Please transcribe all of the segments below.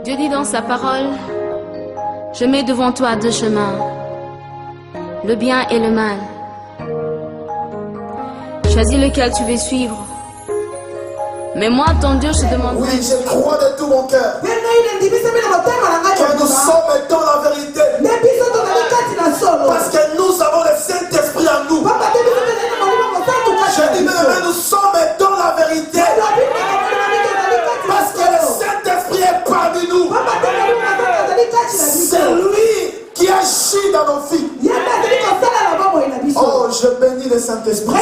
Dieu dit dans sa parole, je mets devant toi deux chemins, le bien et le mal. Choisis lequel tu veux suivre. Mais moi, ton Dieu, je te demande. Oui, je crois de tout mon cœur que nous sommes dans la vérité. Parce que nous avons le Saint-Esprit en nous. Je dis, mais nous sommes dans la vérité. Parce que le Saint-Esprit est parmi nous. C'est lui qui agit dans nos vies. Oh, je bénis le Saint-Esprit.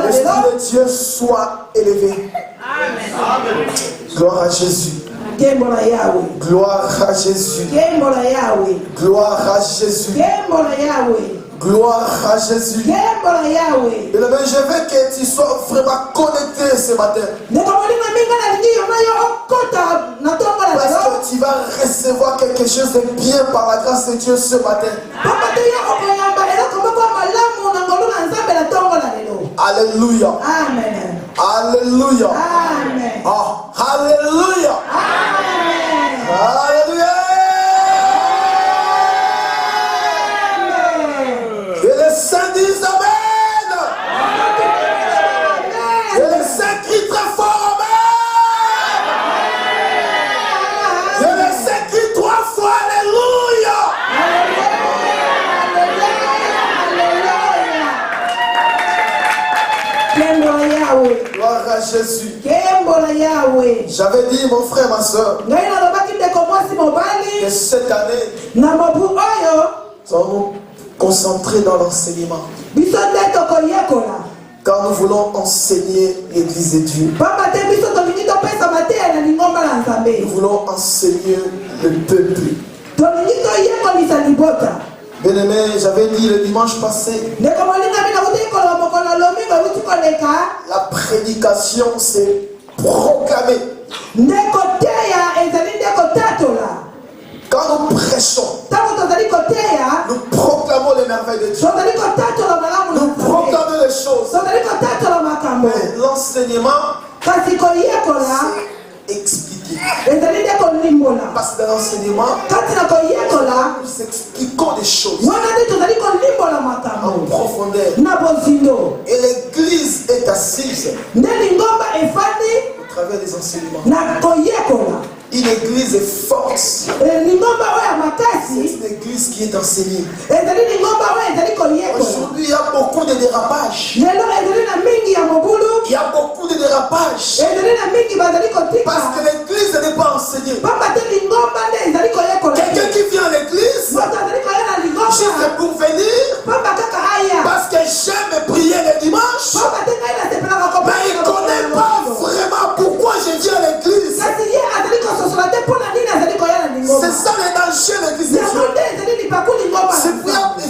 L'Esprit de Dieu soit élevé. Amen. Gloire à Jésus. Gloire à Jésus. Gloire à Jésus. Gloire à Jésus. Et je veux que tu sois vraiment connecté ce matin. Parce que tu vas recevoir quelque chose de bien par la grâce de Dieu ce matin. Alléluia. Amen. Alléluia. Amen. Oh, alléluia. Amen. Alléluia. Et les saints disent Amen. Et les saints crient très fort Amen. Et les saints crient trois fois Alléluia. Gloire à Jésus. J'avais dit, mon frère, ma soeur, que cette année, nous allons nous concentrer dans l'enseignement. Car nous voulons enseigner l'Église de Dieu. Nous voulons enseigner le peuple. Bien-aimé, j'avais dit le dimanche passé, la prédication c'est proclamer. Quand nous prêchons, nous proclamons les merveilles de Dieu. Nous proclamons les choses. Mais l'enseignement, c'est expliquer. Parce que dans l'enseignement, nous expliquons des choses en profondeur. Et l'Église est assise au travers des enseignements. Une église est force. C'est une église qui est enseignée. Aujourd'hui, il y a beaucoup de dérapages. Il y a beaucoup de dérapages. Parce que l'église n'est pas enseignée. Quelqu'un qui vient à l'église, juste pour venir, parce que j'aime prier le dimanche, mais il ne connaît pas vraiment pourquoi je viens à l'église. C'est ça le danger de l'église de Dieu.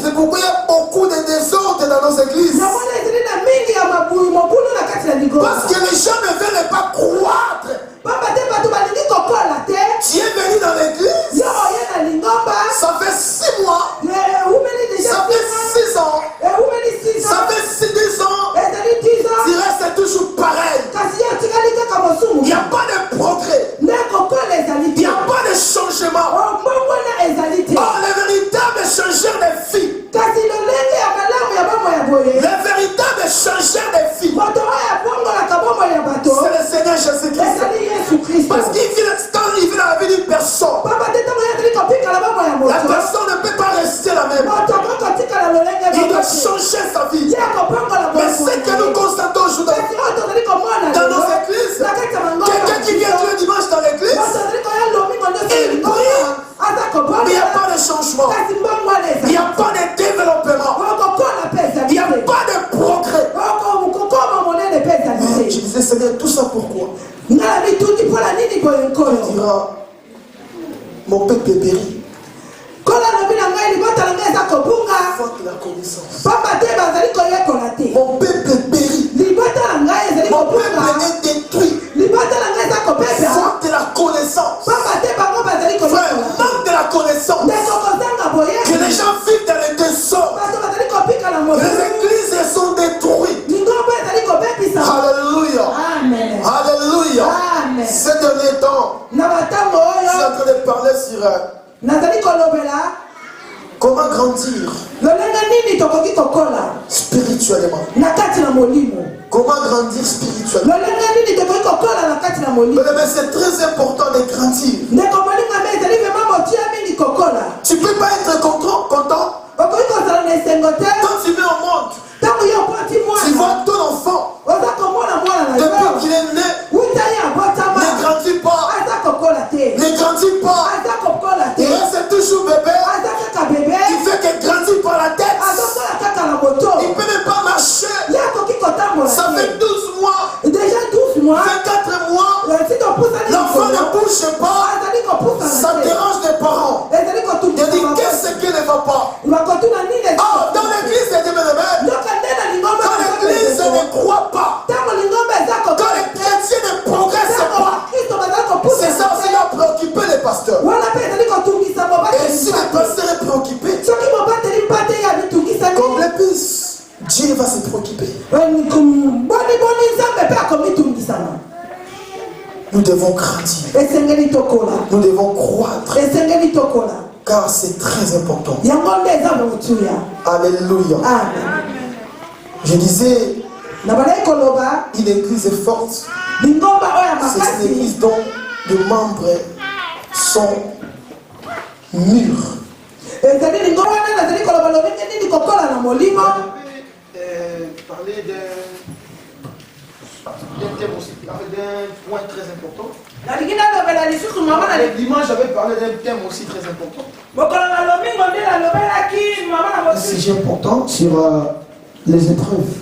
C'est pourquoi il y a beaucoup de désordre dans nos églises. Parce que les gens ne veulent pas croître. Tu es venu dans l'église, ça fait 6 mois, ça fait 6 ans, ça fait 10 ans, tu restes toujours pareil. Il n'y a pas de progrès. Il n'y a pas de changement. Oh, les véritables changeurs de vie. Les véritables changeurs de vie, c'est le Seigneur Jésus-Christ. Parce qu'il vit dans la vie d'une personne. La personne ne peut pas rester la même. Il doit changer sa vie. Mais ce que nous constatons aujourd'hui dans nos églises, quelqu'un qui vient tous les dimanches dans l'église, il prie, mais il n'y a pas de changement. Il n'y a pas de développement. Il n'y a pas de progrès. Mais je disais, Seigneur, tout ça pourquoi? Tu diras, mon peuple périt. Faute de la connaissance. Mon peuple périt. Mon peuple est détruit. Faute de la connaissance. Frère, manque de la connaissance. Que les gens vivent dans les désordres. Les églises sont détruites. Alléluia. Amen. Alléluia. Amen. Ces derniers temps, comment grandir spirituellement. Comment grandir spirituellement. Mais c'est très important de grandir. Tu ne peux pas être content quand tu viens au monde. Tu vois ton enfant depuis qu'il est né ne grandit pas. Ne grandit pas. Il reste toujours bébé. Il fait que grandir par la tête. Il ne peut même pas marcher. Ça fait 12 mois. 24 mois. L'enfant ne bouge pas. Ça dérange les parents. Il dit qu'est-ce qui ne va pas. Oh, dans l'église, c'est des bébés. Quand l'église ne croit pas, quand les chrétiens ne progressent pas, c'est ça aussi qui a préoccupé les pasteurs. Et si le pasteur est préoccupé, comme l'église, Dieu va se préoccuper. Nous devons grandir. Nous devons croître. Car c'est très important. Alléluia. Je disais, une église est forte. C'est une église dont les membres sont mûrs. Parler d'un thème aussi, d'un point très important. Dimanche, j'avais parlé d'un thème aussi très important. Un sujet important sur les épreuves.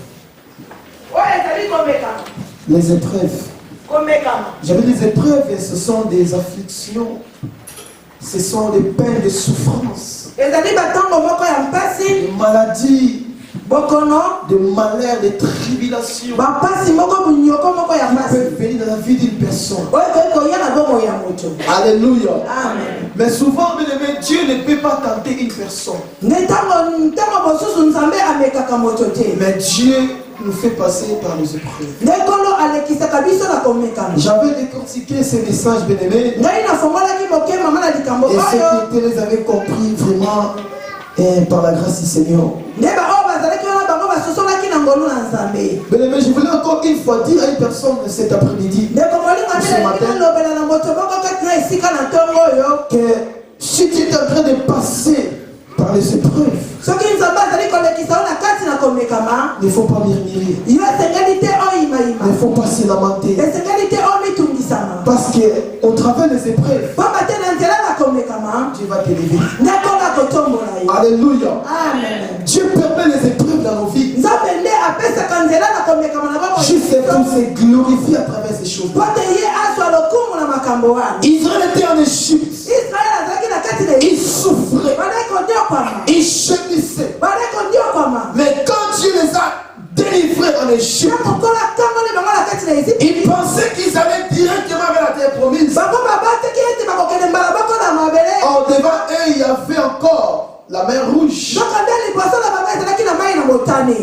Les épreuves. J'avais des épreuves et ce sont des afflictions. Ce sont des peines de souffrance. Des maladies. De malheur, de tribulation. Peuvent venir dans la vie d'une personne. Alléluia. Amen. Mais souvent, Dieu ne peut pas tenter une personne. Mais Dieu nous fait passer par les épreuves. J'avais décortiqué ces messages, bien-aimés. Et ceux qui les avaient compris vraiment par la grâce du Seigneur. Mais je voulais encore une fois dire à une personne cet après-midi, ce matin, que si tu es en train de passer par les épreuves, il ne faut pas murmurer. Il ne faut pas se lamenter. Parce qu'au travers des épreuves, Dieu va t'élever. Alléluia. Amen. Dieu permet les épreuves dans nos vies. Juste pour se glorifier à travers ces choses. Israël était en Égypte. Il souffrait. Il gémissait. Mais quand Dieu les a délivrés en Égypte, ils pensaient qu'ils allaient directement vers la terre promise. Or devant eux, il y avait encore la mer rouge.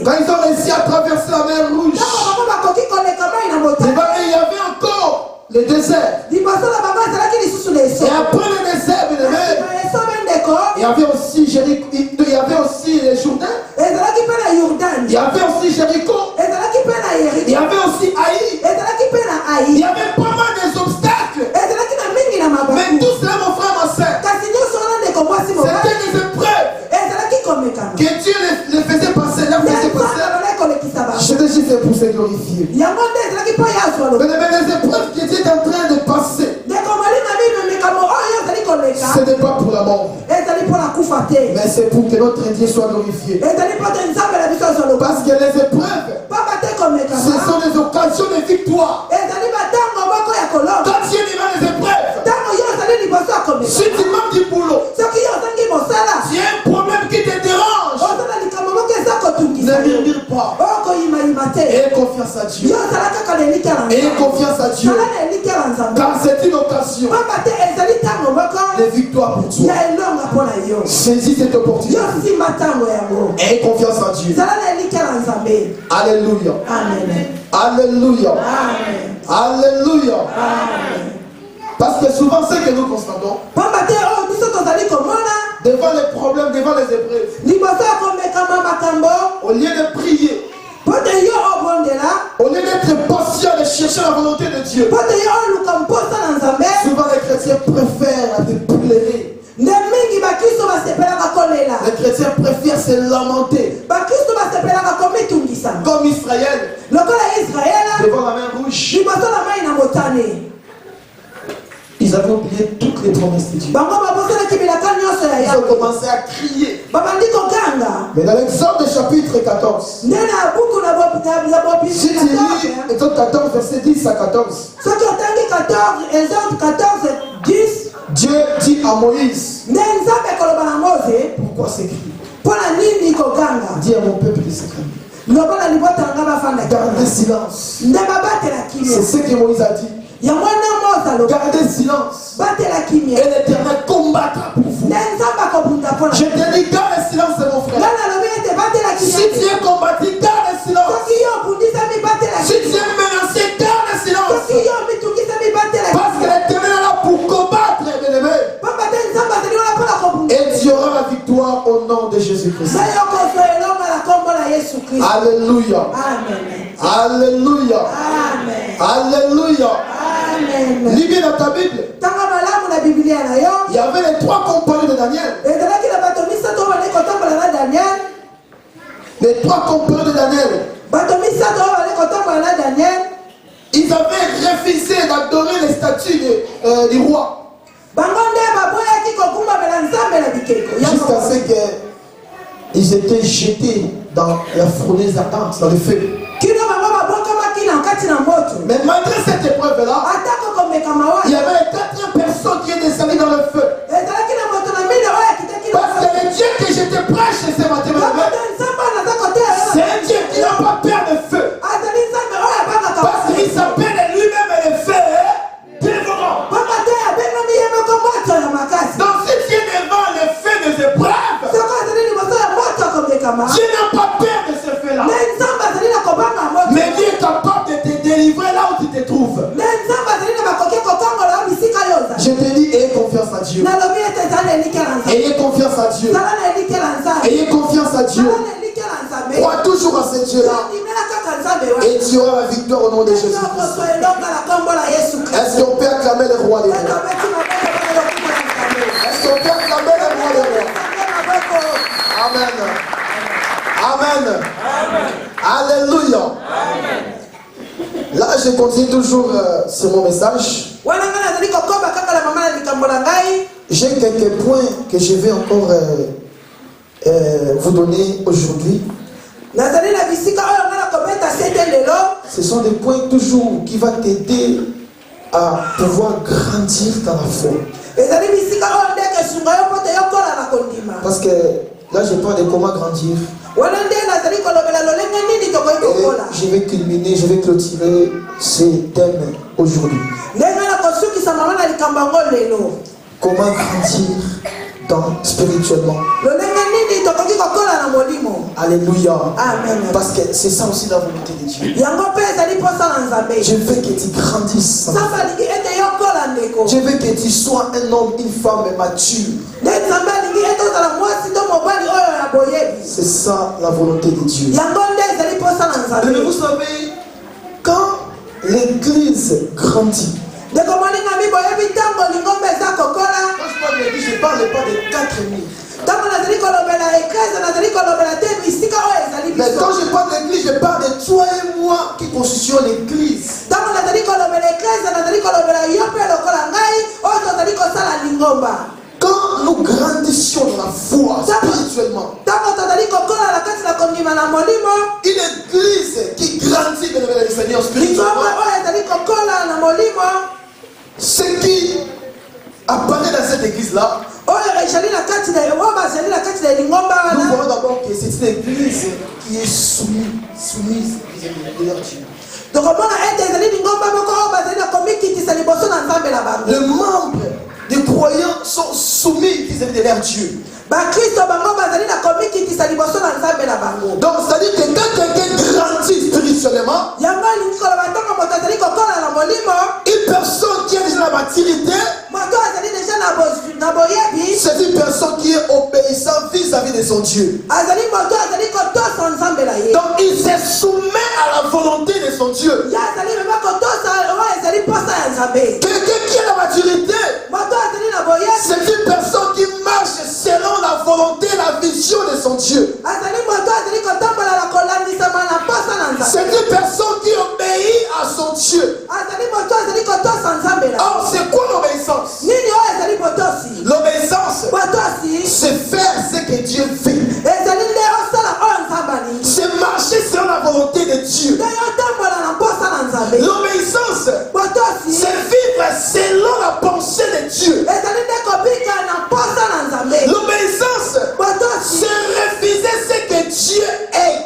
Quand ils ont réussi à traverser la mer rouge, devant eux, il y avait encore le désert. Et après le désert, il y avait aussi Jéricho, il y avait aussi les Jourdains. Il y avait aussi Jéricho. Il y avait aussi Haï. Il y avait pas mal des obstacles. Mais tout cela, mon frère, ma soeur, c'était des épreuves que Dieu les faisait passer. Je te dis, c'est pour se glorifier. Mais les épreuves que Dieu est en train de passer, ce n'est pas pour la mort, mais c'est pour que notre Dieu soit glorifié. Parce que les épreuves, ce sont des occasions de victoire. Quand Dieu dit dans les épreuves, si tu manques du boulot, si un problème qui te dérange, ne murmure pas. Aie confiance à Dieu. Aie confiance à Dieu. Car c'est une occasion de victoire pour toi. Saisis cette opportunité. Aie confiance en Dieu. Alléluia. Amen. Alléluia. Amen. Alléluia. Amen. Parce que souvent, ce que nous constatons, devant les problèmes, devant les épreuves, au lieu de prier, au lieu d'être patient de chercher la volonté de Dieu, souvent les chrétiens préfèrent déplorer. Les chrétiens préfèrent se lamenter. Comme Israël, devant la mer rouge, ils avaient oublié toutes les promesses de Dieu. Ils ont commencé à crier. Mais dans l'Exode chapitre 14, si tu lis Exode 14, verset 10 à 14, Dieu dit à Moïse, pourquoi ces cris? Dis à mon peuple de se calmer. Gardez silence. C'est ce que Moïse a dit. Gardez silence. Et l'Éternel combattra pour vous. Je te dis, garde silence, mon frère. Si tu es combattu, garde silence. Si tu es menacé, garde silence. Parce que l'Éternel est là pour combattre, bien-aimé. Et tu auras la victoire au nom de Jésus-Christ. Alléluia. Alléluia. Alléluia. Lis bien dans ta Bible. Il y avait les 3 compagnons de Daniel. Les 3 compagnons de Daniel. Ils avaient refusé d'adorer les statues du roi. Jusqu'à ce qu'ils étaient jetés dans la fournaise ardente, dans le feu. Mais malgré cette épreuve-là, il y avait les 4 personnes qui étaient descendues dans le feu. Parce que le Dieu que je te prêche ce matin, c'est un Dieu qui n'a pas peur de feu. Parce qu'il s'appelle lui-même le feu dévorant. Donc si tu es devant le feu des épreuves, Dieu n'a pas peur de ce feu-là. Mais Dieu est capable de te délivrer là où tu te trouves. Je te dis, ayez confiance à Dieu. Ayez confiance à Dieu. Ayez confiance à Dieu. Crois toujours à ce Dieu-là. Et tu auras la victoire au nom de Jésus-Christ. Est-ce qu'on peut acclamer le roi des rois? Est-ce qu'on peut acclamer le roi des rois? Amen. Amen. Alléluia. Là, je continue toujours sur mon message. J'ai quelques points que je vais encore vous donner aujourd'hui. Ce sont des points toujours qui vont t'aider à pouvoir grandir dans la foi. Parce que là, je parle de comment grandir. Et je vais culminer, je vais clôturer ce thème aujourd'hui. Comment grandir spirituellement. Alléluia. Amen. Parce que c'est ça aussi la volonté de Dieu. Je veux que tu grandisses. Je veux que tu sois un homme, une femme mature. C'est ça la volonté de Dieu. Mais vous savez, quand l'église grandit, quand je parle de l'église, je ne parle pas de 4000. Mais quand je parle d'église, je parle de toi et moi qui constituons l'église. Quand nous grandissions dans la foi spirituellement, une église qui grandit dans le Seigneur spirituellement, ce qui apparaît dans cette église-là, nous voyons d'abord que c'est une église qui est soumise vis-à-vis de Dieu. Les membres des croyants sont soumis vis-à-vis de leur Dieu. Donc, c'est-à-dire que quand quelqu'un grandit spirituellement, une personne qui a déjà la maturité Dieu. Donc il se soumet à la volonté de son Dieu. Quelqu'un qui a la maturité, c'est une personne qui marche selon la volonté, la vision de son Dieu. C'est une personne qui obéit à son Dieu. Or, c'est quoi l'obéissance? L'obéissance, c'est faire ce que Dieu fait. C'est marcher selon la volonté de Dieu. L'obéissance, c'est vivre selon la pensée de Dieu. L'obéissance, c'est refuser ce que Dieu est.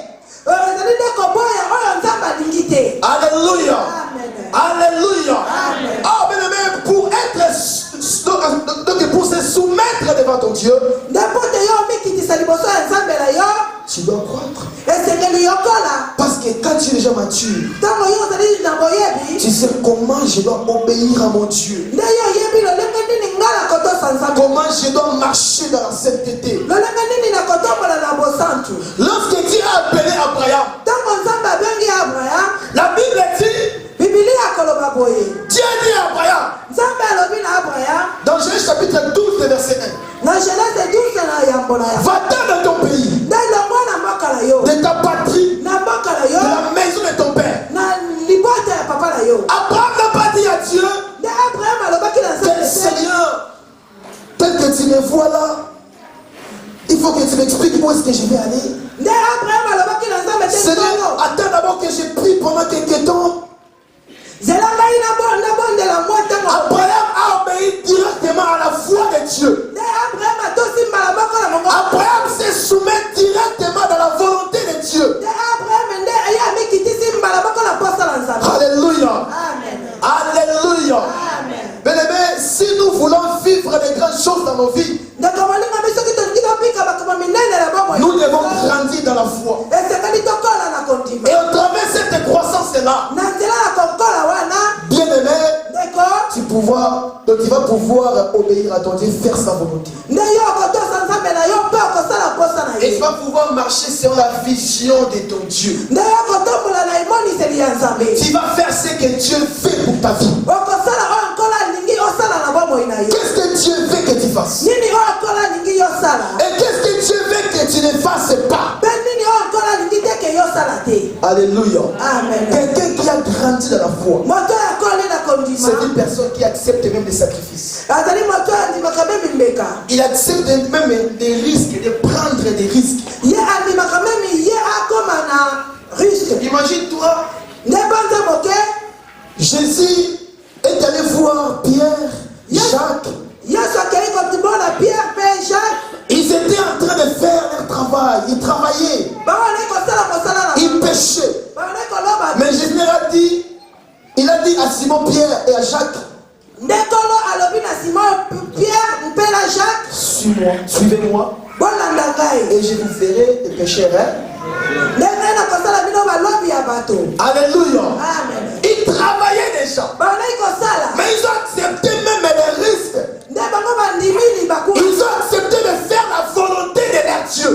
Alléluia. Alléluia. Oh, bien aimé, pour se soumettre devant ton Dieu, tu dois croître. Parce que quand tu es déjà mature, tu sais comment je dois obéir à mon Dieu. Comment je dois marcher dans la sainteté. Lorsque Dieu a appelé Abraham, la Bible dit, Dieu dit à Abraham, dans Genèse chapitre 12, verset 1, va-t'en dans ton pays, de ta patrie, de la maison de ton père. Abraham n'a pas dit à Dieu, Seigneur, tel que tu me vois là, il faut que tu m'expliques où est-ce que je vais aller. Seigneur, attends d'abord que je prie pendant quelques temps. Abraham a obéi directement à la foi de Dieu. Abraham se soumet directement dans la volonté de Dieu. Alléluia. Alléluia. Bien-aimé, si nous voulons vivre des grandes choses dans nos vies, nous devons grandir dans la foi. Et au travers de cette croissance-là, bien-aimé, tu vas pouvoir obéir à ton Dieu, faire sa volonté. Et tu vas pouvoir marcher selon la vision de ton Dieu. Tu vas faire ce que Dieu fait pour ta vie. Qu'est-ce que Dieu veut que tu fasses? Et qu'est-ce que Dieu veut que tu ne fasses pas? Alléluia. Quelqu'un qui a grandi dans la foi, c'est une personne qui accepte même des sacrifices. Il accepte même des risques, de prendre des risques. Imagine-toi, Jésus est allé voir Pierre, Jacques. Ils étaient en train de faire leur travail. Ils travaillaient. Ils pêchaient. Mais Jésus il a dit à Simon Pierre et à Jacques, suis-moi, suivez-moi, et je vous ferai des pécheurs. Alléluia. Ils travaillaient déjà, mais ils ont accepté même les risques. Ils ont accepté de faire la volonté de leur Dieu.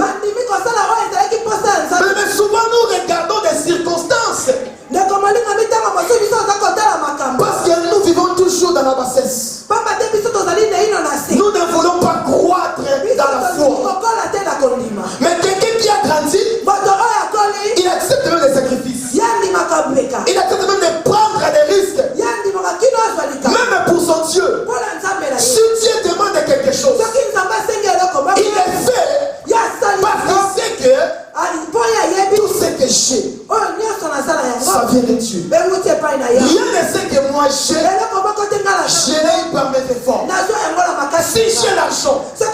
Mais souvent nous regardons des circonstances, parce que nous vivons toujours dans la bassesse. Nous ne voulons pas croître dans la foi. Mais quelqu'un qui a grandi, il accepte même des sacrifices. Il accepte même de prendre des risques, même pour son Dieu. Si Dieu demande quelque chose, il le fait parce qu'il sait que tout ce que j'ai, ça vient de Dieu. Rien ne sait que moi j'ai, je l'ai par mes efforts. Si j'ai l'argent, c'est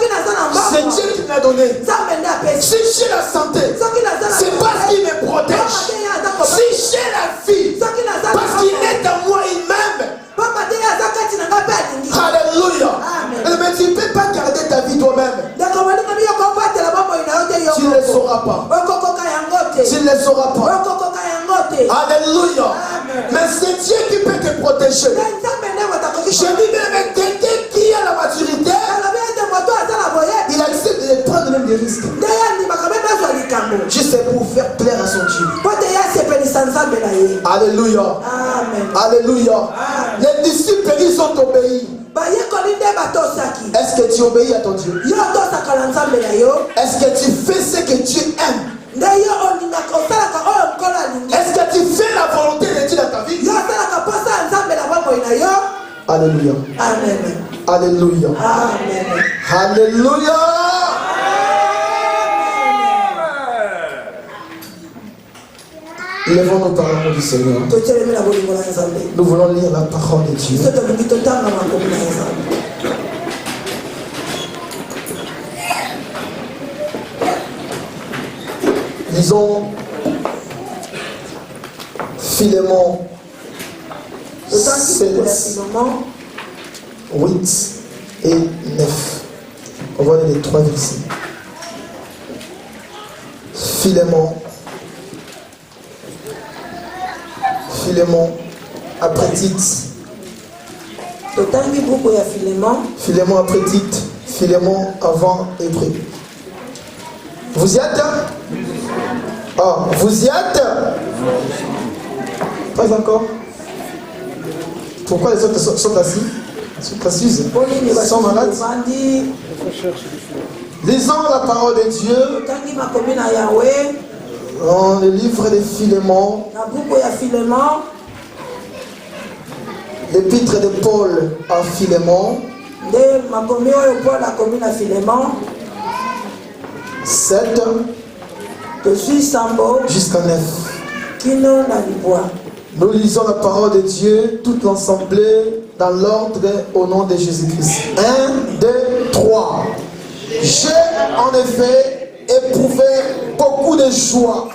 Dieu qui me l'a donné. Si j'ai la santé, c'est parce qu'il me protège. Si j'ai la vie, parce qu'il est en moi, il m'aime. Alléluia. Mais tu ne peux pas garder ta vie toi-même. Tu ne le sauras pas. Tu ne le sauras pas. Alléluia. Mais c'est Dieu qui peut te protéger. Je dis même quelqu'un qui a la maturité, il accepte de prendre même des risques. Juste pour faire plaire à son Dieu. Alléluia. Amen. Alléluia. Les disciples, ils ont obéi. Est-ce que tu obéis à ton Dieu? Est-ce que tu fais ce que tu aimes? Est-ce que tu fais la volonté de Dieu dans ta vie? Alléluia. Amen. Alléluia. Amen. Alléluia. Lèvons-nous par l'amour du Seigneur. Nous voulons lire la parole de Dieu. Lisons Philémon 7, 8 et 9. On va lire les 3 versets. Philémon après Tite. Philémon après Tite. Philémon avant Hébreu. Vous y êtes? Ah, vous y êtes? Pas encore? Pourquoi les autres sont assis? Ils sont assises? Ils sont malades? Lisons la parole de Dieu dans le livre de Philémon, l'épître de Paul à Philémon, 7 jusqu'à 9. Nous lisons la parole de Dieu, toute l'assemblée, dans l'ordre au nom de Jésus-Christ. 1, 2, 3. J'ai en effet éprouvé beaucoup de joie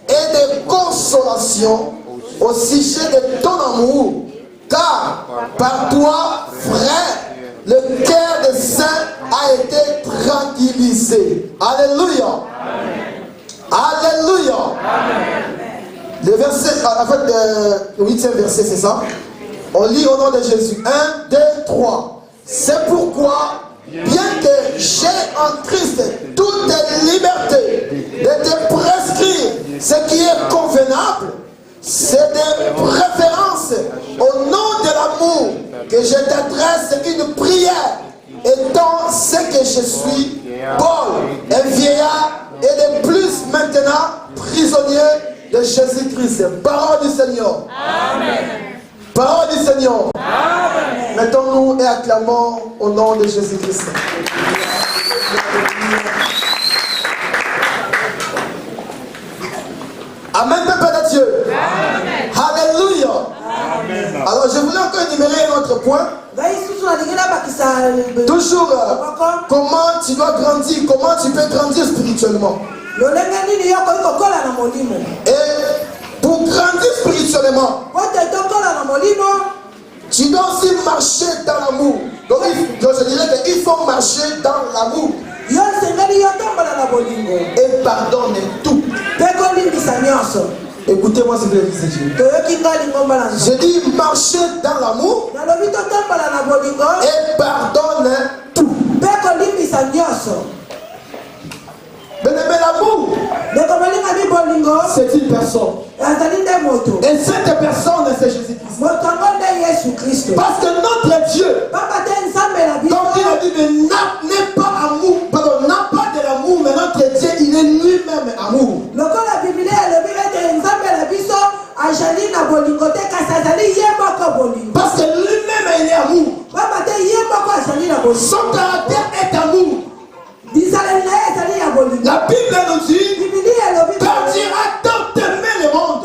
et de consolation au sujet de ton amour, car par toi, frère, le cœur des saints a été tranquillisé. Alléluia. Alléluia. Le verset, en fait, le 8e verset, c'est ça. On lit au nom de Jésus. 1, 2, 3. C'est pourquoi, bien que j'ai en Christ toute liberté de te prescrire ce qui est convenable, c'est de préférence au nom de l'amour que je t'adresse une prière, étant ce que je suis, Paul, un vieillard, et de plus maintenant prisonnier de Jésus-Christ. Parole du Seigneur. Amen. Parole du Seigneur. Amen. Mettons-nous et acclamons au nom de Jésus-Christ. Amen, peuple de Dieu. Amen. Alléluia. Amen. Alors, je voulais encore énumérer un autre point. Toujours, comment tu dois grandir, comment tu peux grandir spirituellement. Et pour grandir spirituellement, tu dois aussi marcher dans l'amour. Donc, je dirais qu'il faut marcher dans l'amour. Et pardonne tout. Écoutez-moi s'il vous plaît, Dieu. Je dis marcher dans l'amour et pardonne tout. Mais l'amour, c'est une personne. Et cette personne, c'est Jésus-Christ. Parce que notre Dieu, donc il a dit, n'est pas amour, pardon, n'a pas de l'amour, mais notre Dieu, il est lui-même amour. Parce que lui-même, il est amour. Son caractère est amour. La Bible nous dit, quand Dieu a tant aimé le monde,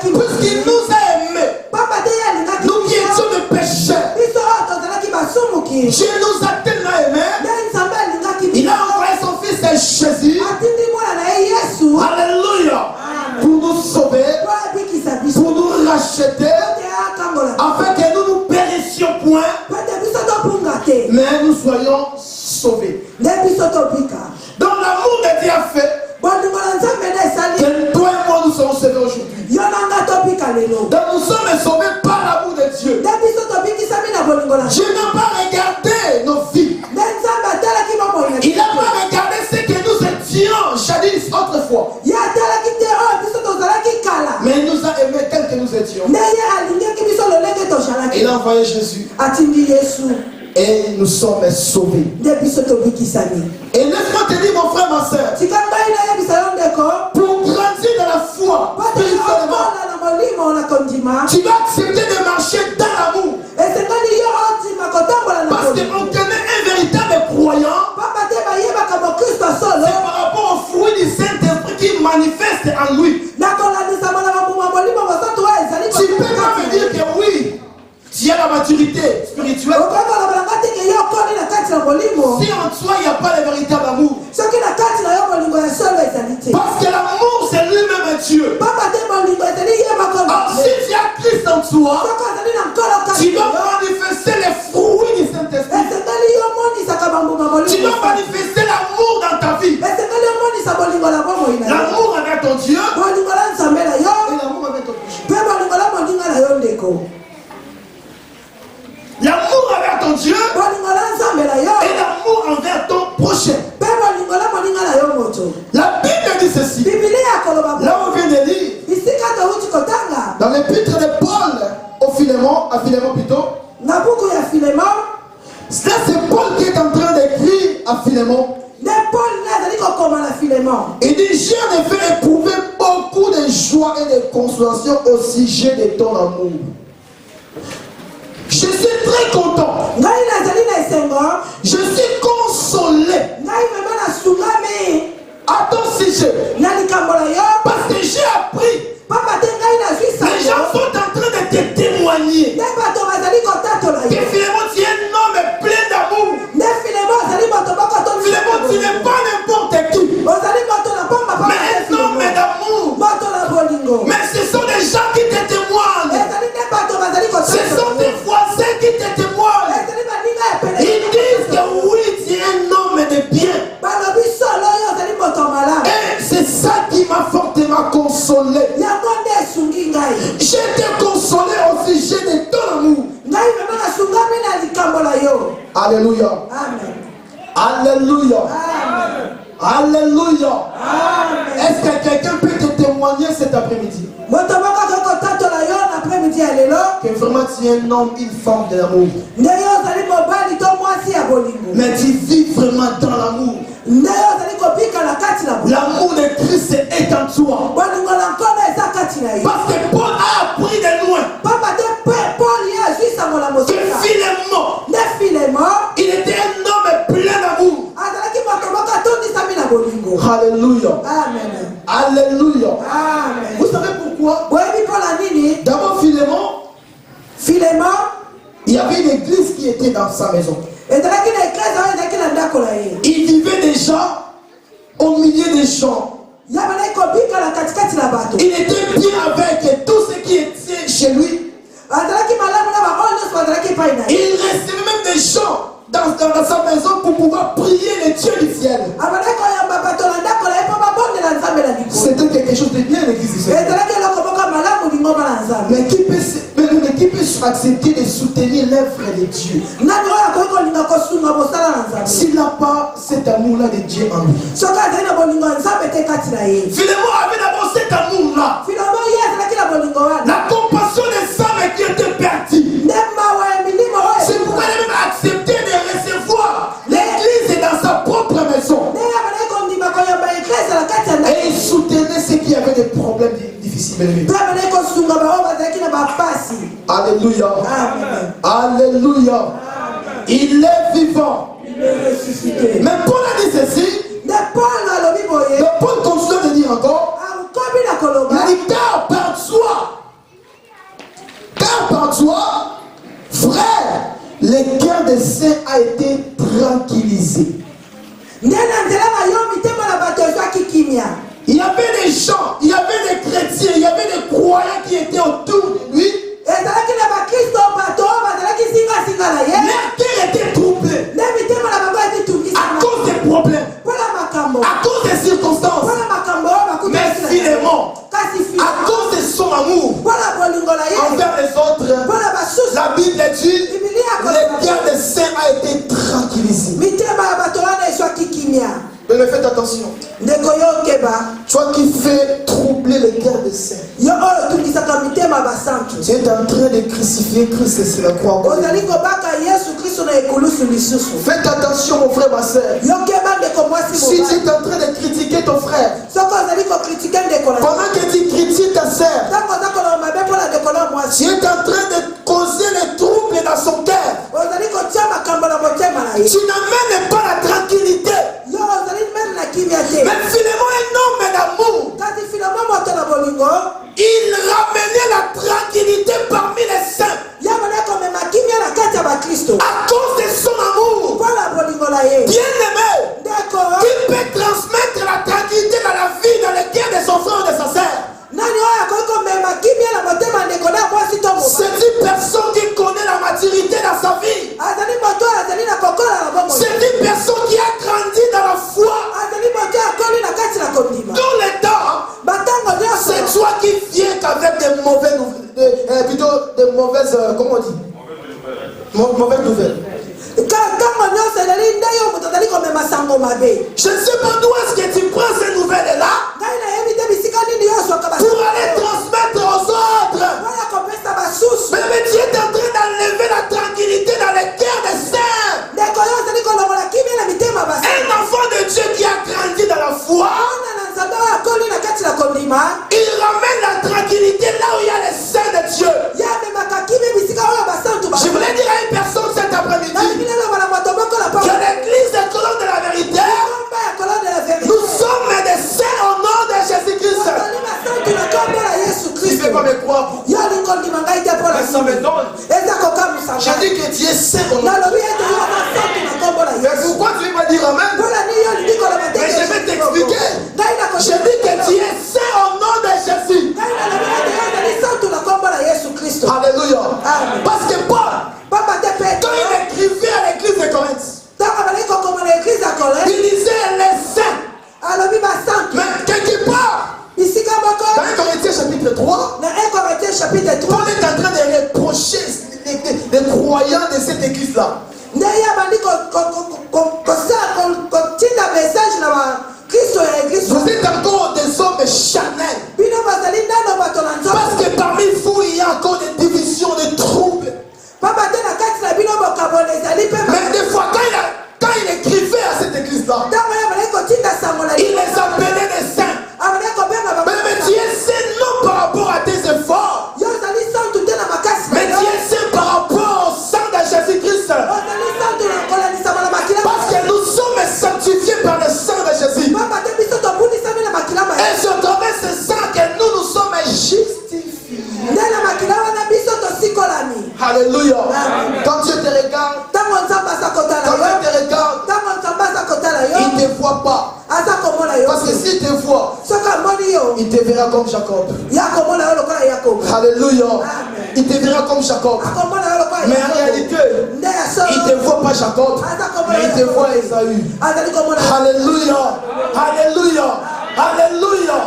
puisqu'il nous a aimés, nous qui étions des pécheurs, Dieu nous a tellement aimés, il a envoyé son fils Jésus, alléluia, pour nous sauver, pour nous racheter, afin que nous ne périssions point, mais nous soyons sauvés. Donc l'amour de Dieu a fait que toi et moi nous sommes sauvés aujourd'hui. Donc nous sommes sauvés par l'amour de Dieu. Dieu n'a pas regardé nos vies. Il n'a pas regardé ce que nous étions jadis étions. Il a envoyé Jésus. Et nous sommes sauvés. Et laisse-moi te dire, mon frère, ma soeur, pour grandir dans la foi, spirituellement, tu vas accepter de marcher dans l'amour. Parce qu'on connaît un véritable croyant, c'est par rapport au fruit du Saint-Esprit qui manifeste en lui. Tu peux pas me dire que oui, tu as la maturité spirituelle. Si en toi il n'y a pas le véritable amour. Parce que l'amour c'est lui-même Dieu. Alors si tu as Christ en toi, tu dois manifester les fruits du Saint-Esprit. Tu dois manifester l'amour dans ta vie. L'amour avec ton Dieu et l'amour avec ton prochain. L'amour envers ton Dieu et l'amour envers ton prochain. La Bible dit ceci. Là on vient de lire dans l'épître de Paul au Philémon, à Philémon plutôt. Ça c'est Paul qui est en train d'écrire à Philémon. Il dit, j'ai en effet éprouvé beaucoup de joie et de consolation au sujet de ton amour. Je suis très content. Je suis consolé à ton sujet. Parce que j'ai appris. Les gens sont en train de te témoigner que Philémon, tu es un homme plein d'amour. Philémon, tu n'es pas n'importe qui, mais un homme d'amour. Mais ce sont des gens qui te témoignent. Ce sont des voisins qui te témoignent. Ils disent que oui, tu es un homme de bien. Et c'est ça qui m'a fortement consolé. J'étais consolé au sujet de ton amour. Alléluia. Amen. Alléluia. Amen. Alléluia. Amen. Est-ce que quelqu'un peut te témoigner cet après-midi que vraiment tu es un homme, une femme de l'amour, mais tu vis vraiment dans l'amour? L'amour de Christ est en toi. Parce que Paul a appris de loin que Philémon, il était un homme plein d'amour. Alléluia. Amen. Alléluia. Amen. Vous savez pourquoi? D'abord Philémon, il y avait une église qui était dans sa maison. Il vivait déjà au milieu des gens. Il était bien avec tout ce qui était chez lui. Il recevait même des gens dans sa maison pour pouvoir prier les dieux du ciel. C'était quelque chose de bien, l'église. Mais qui peut accepter de soutenir l'œuvre de Dieu s'il n'a pas cet amour-là de Dieu en lui? Philémon avait d'abord cet amour-là, la compassion des âmes qui étaient perdues. C'est pourquoi il a même accepté de recevoir l'église dans sa propre maison. Et il soutenait ceux qui avaient des problèmes difficiles. Alléluia. Alléluia. Il est vivant. Mais Paul a dit ceci. Mais Paul continue de dire encore. Il dit, car par toi, frère, le cœur des saints a été tranquillisé. Il y avait des gens, il y avait des chrétiens, il y avait des croyants qui étaient autour de lui. Leur cœur était troublé à cause des problèmes, à cause des circonstances. Mais Philémon, à cause de son amour envers les autres, la Bible dit le cœur des saints a été tranquillisé. Mais faites attention. Toi qui fais troubler le cœur des saints, Tu es en train de crucifier Christ sur la croix. ozali kobaka Yesu Kristo na ekulusu lisusu. Faites attention mon frère, ma soeur. Yokeba ndeko mwasi Si tu mobali. es en train de critiquer ton frère, Soko ozali kokritike ndeko na pendant que tu critiques ta soeur, ntango oza koloba mabe mpona ndeko na tu mwasi. es en train de causer les troubles dans son cœur. Ozali kotia makambo na motema na ye. Tu n'amènes pas la tranquillité. Yo ozali meme na kimia te. Mais finalement, un homme d'amour, Kasi finalement moto na bolingo. il ramenait la tranquillité parmi les saints Yabana komema kimia na kati ya bakristo. à cause de son amour. Mpona bolingo na ye. Bien-aimé, Ndeko. qui peut transmettre la tranquillité dans la vie, dans le cœur de son frère ou de sa sœur. Nani oyo akoki komema kimia na motema ndeko na mwasi to mobali. C'est une personne qui connaît la maturité dans sa vie. Azali moto oyo azali na kokola na bomoi. C'est une personne qui a grandi dans la foi. Azali moto oyo akoli na kati na kondima. Dans le temps, Batango nyonso. c'est toi qui viens qu'avec des mauvaises nouvelles, plutôt des mauvaises, comment on dit? Mauvaises nouvelles. Ntango nyonso ezali nde yo moto azali komema sango mabe. Je ne sais pas d'où est-ce que tu prends ces nouvelles-là Ngai nayebi te bisika nini yo ozwaka pour aller transmettre aux autres. oya kopesa basusu. Mais tu es en train d'enlever la tranquillité dans les cœurs des saints. Ndeko yo ozali kolongola kimia na mitema basi. Un enfant de Dieu qui a grandi dans la foi, Mwana na nzambe oyo akoli na kati na kondima. il ramène la tranquillité là où il y a les saints de Dieu. Yamemaka kimia bisika oyo basantu ba. Je voulais dire à une personne cet après-midi Nalinaloba na moto moko na que l'église est colonne de la vérité. komba ya kolone de la vérité. Nous sommes des saints au nom de Jésus-Christ. Ozali basantu na kombo na Yesu Tu ne Kristo. peux pas me croire. Yo alingi ondima ngai te mpo na Mais ça me donne. eza kokamwisa J'ai ngai. dit que tu es saint au nom. Nalobi ete yo basantu na kombo na Mais Yesu. pourquoi tu ne veux pas dire Amen? Mpona nini yo olingi koloba te Mais je vais t'expliquer. ngai J'ai dit que tu es saint au nom de Jésus. ngai nalobi ete yo ozali santu na kombo na Yesu Kristo. Alléluia. Amen. Parce que Paul, Papa te quand Petro il écrivait à l'église de Corinthe, ntango bazali kokoma na eglize ya Korinthe il disait les saints. alobi basantu Mais quelque part, bisika moko dans 1 Corinthiens chapitre 3, na 1 Corinthiens chapitre 3 Paul est en train de reprocher les croyants de cette église-là. nde ye abandi kotinda message na bakristo ya eglise Vous êtes encore des hommes charnels. bino bazali nano bato na Parce nzambe que parmi vous, il y a encore des divisions, des troubles. papa te na kati na bino bokabola ezali mpe Mais des fois, quand il écrivait à cette église-là, ntango ye abandi kotinda sango na il les appelait des saints. abandi kobenga Mais tu es saint non par rapport à tes efforts, yo ozali santu te na makasi na mais yo tu es saint par rapport au sang de Jésus-Christ. ozali santu na kolanisama na makila Parce que nous sommes sanctifiés par le sang de Jésus. papa te biso tobundisami na makila ma Et c'est au travers de ce sang que nous sommes justifiés. nde na makila wana biso tosikolami Alléluia. Amen. Quand Dieu te regarde, ntango nzambe aza kotala quand yo Dieu te regarde, ntango nzambe aza kotala yo il ne te voit pas. aza komona yo Parce que s'il te voit, soki amoni yo il te verra comme Jacob. ya komona yo lokola yakobo Alléluia. Amen. Il te verra comme Jacob. akomona yo lokola Mais en Yakobo. réalité, nde ya solo il ne te voit pas Jacob, mais il te voit Esaü. azali komona Alléluia. Alléluia. Alléluia.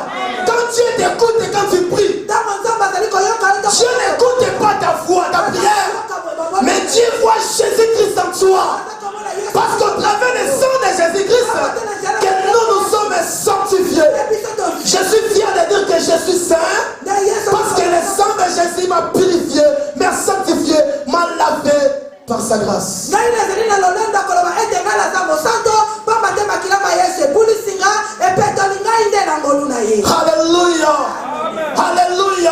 Quand Dieu t'écoute et quand tu pries, ntango nzambe azali koyoka yo Dieu n'écoute pas ta voix, ta prière, mais Dieu voit Jésus-Christ en toi. Parce qu'au travers du sang de Jésus-Christ, que nous sommes sanctifiés. Je suis fier de dire que je suis saint, parce que le sang de Jésus m'a purifié, m'a sanctifié, m'a lavé par sa grâce. ngai nazali na lolendo koloba ete ngai naza mosanto pamba te makila ma yesu ebulisi nga epetoli ngai nde na ngolu na ye Alléluia. Alléluia.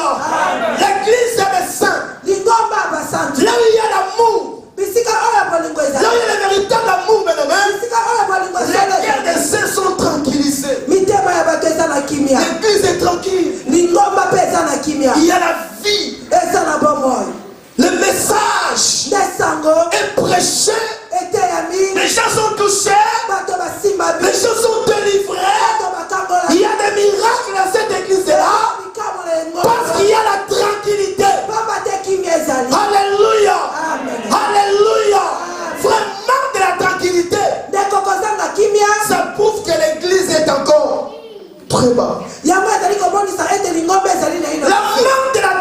L'église des saints, lingomba ya basantu là où il y a l'amour, bisika oyo bolingo là où ezali il y a le véritable amour, mes amis, bisika oyo bolingo les cœurs ezali des saints sont tranquillisés. mitema ya bato eza na kimia L'église est tranquille. lingomba mpe eza na kimia Il y a la vie. eza na bomoi Le message nde sango est prêché. eteyami Les gens sont touchés. bato basimbami Les gens sont délivrés. bato bakangola Il y a des miracles dans cette église-là. bikambo na engomba Parce qu'il y a la tranquillité. pamba te kimia ezali Alléluia. Amen. Alléluia. Vraiment de la tranquillité. ndeko kozanga kimia Ça prouve que l'église est encore très bas. yango ezali komonisa ete lingomba ezali na ino La manque de la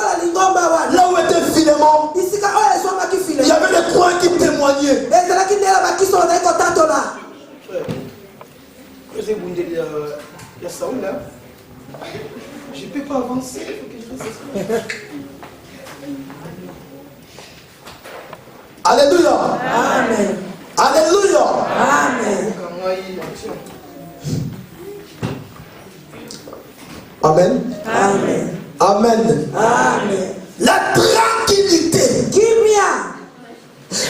lokola lingomba wana. Là où était Philémon, Bisika oyo ezwamaki il y Philémon. avait les croyants qui témoignaient. Ezalaki ndela bakiso bazali kotatola. Il y a Saoul là. Je ne peux pas avancer. Il faut que je fasse ça. Alléluia. Amen. Alléluia. Amen. Amen. Amen. Amen. Amen. La tranquillité. Kimia.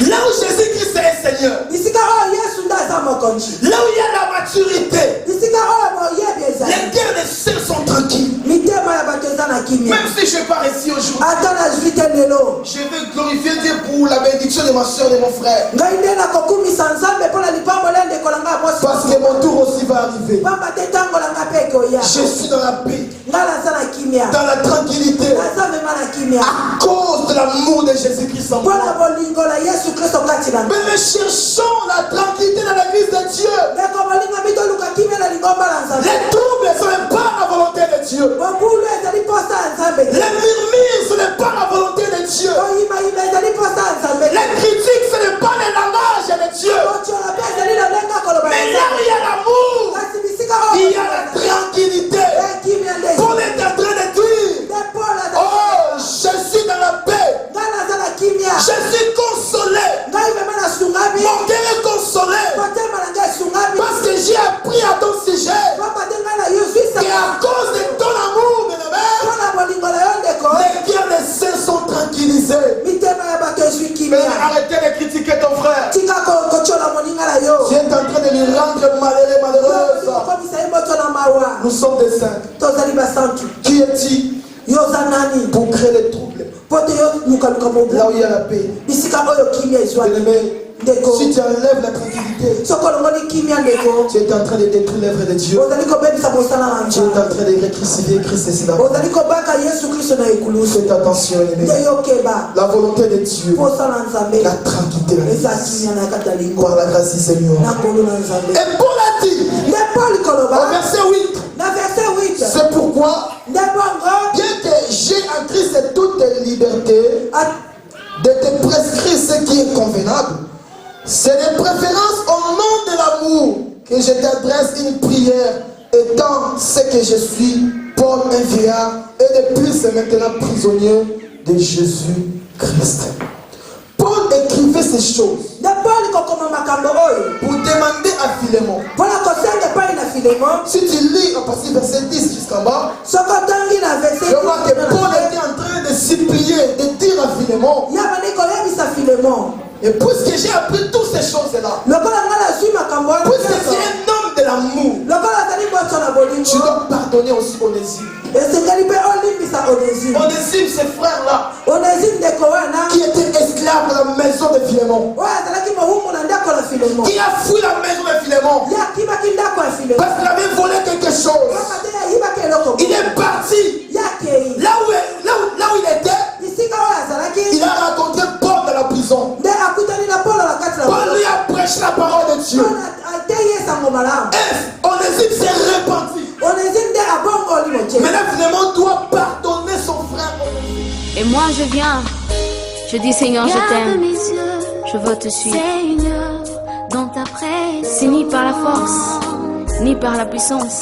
Là où Jésus-Christ est Seigneur. Bisika oyo Yesu ndaza mokonzi. Là où il y a la maturité. Bisika oyo moyebi ezali. Les cœurs des saints sont tranquilles. Mitema ya bato eza na kimia. Même si je pars ici aujourd'hui, Ata nazwi te lelo. je veux glorifier Dieu pour la bénédiction de ma soeur et de mon frère. Ngai nde nakokumisa Nzambe mpo na lipambo la ndeko na ngai mwasi. Parce que mon tour aussi va arriver. Pamba te ntango na ngai mpe ekoya. Je suis dans la paix, Ngai naza na kimia. dans la tranquillité, Naza mema na kimia. à cause de l'amour de Jésus-Christ en Mpo moi. na bolingo na Yesu Kristo kati na ngai. Mais nous cherchons la tranquillité dans l'église de Dieu. Ndeko bolinga mitoluka kimia na lingomba la Nzambe. Les troubles ne sont pas la volonté de Dieu. Mobulu ezali posa ya Nzambe. Les murmures, ce n'est pas la volonté de Dieu. Koyimayima ezali posa ya Nzambe. Les critiques, ce n'est pas le langage de Dieu. Kotiola mpe ezali na ndenge ya koloba Mais ya là où il y a l'amour, kasi bisika il oyo y a la tranquillité. kimia nde Paul est en train de dire, nde Paul azali. oh, je suis dans la paix. Ngai naza na kimia. Je suis consolé. Ngai mema nasungami. Mon cœur est consolé. Motema na ngai esungami. Parce que j'ai appris à ton sujet. Pamba te ngai na yo zwisa. Et à cause de ton amour, bien aimé, Mpo na bolingo na yo ndeko. les cœurs des saints sont tranquillisés. Mitema ya bato ezwi Mais kimia. arrêtez de critiquer ton frère. Tika kotiola moninga na yo. Tu es en train de lui rendre malheureux, malheureuse. okomisa ye moto na mawa. Nous sommes des saints. Tozali basantu. Qui es-tu Yo oza nani? pour créer les troubles? Po te yo lukaluka mobu. Là où il y a la paix. Bisika oyo kimia ezwaki. Bien-aimé, Ndeko. si tu enlèves la tranquillité, Soko olongoli kimia ndeko. tu es en train de détruire l'œuvre de Dieu. Ozali kobebisa mosala na Tu es en Nzambe. train de récrucifier Christ ici là. Ozali kobaka Yesu Kristo na ekulusu. Faites attention, Nde bien-aimé. yokeba. La volonté de Dieu, Posa na Nzambe. la tranquillité, la Eza grâce. kimia na kati ya lingo. Par la grâce du Seigneur. Na nkolo na Nzambe. Et Paul a dit, Nde Paul koloba. au verset 8, Na verset 8. c'est pourquoi, Nde bongo. bien que j'ai en Christ toute liberté de te prescrire ce qui est convenable, c'est de préférence au nom de l'amour que je t'adresse une prière, étant ce que je suis, Paul, un vieillard, et de plus et maintenant prisonnier de Jésus-Christ. Paul écrivait ces choses Nde Paul kokoma makambo oyo. pour demander à Philémon. Mpona kosenga epai na Filemon. Si tu lis à partir du verset 10 jusqu'en bas, Soko otangi na verset je vois que Paul était en train de supplier, de dire à Philémon, yabani koyebisa Filemon. et puisque j'ai appris toutes ces choses-là, Lokola ngai nazwi makambo wana puisque nyonso. c'est un homme de l'amour, Lokola azali moto na tu bolingo. dois pardonner aussi Onésime. Esengeli mpe olimbisa Onésime. Onésime, ce frère-là, Onésime ndeko wana qui était esclave de la maison de Philémon, oyo azalaki mohumu na ndako na Filemon. qui a fui la maison de Philémon, Ye akimaki ndako ya Filemon. parce qu'il avait volé quelque chose. Pamba te yayibaki eloko. Il est parti. Ye akei. Là où il était, Bisika oyo azalaki. il a rencontré Paul dans la prison. Nde akutani na Paulo na kati na Paul lui a prêché la parole de Dieu. ateyi ye sango malamu. Et Onésime s'est repenti. Onésime nde abongoli motema. Maintenant, Philémon doit pardonner son frère. Et moi je viens, je dis Seigneur, je Garde t'aime, mes yeux, je veux te suivre. Seigneur, dans ta présence. C'est ni par la force, ni par la puissance,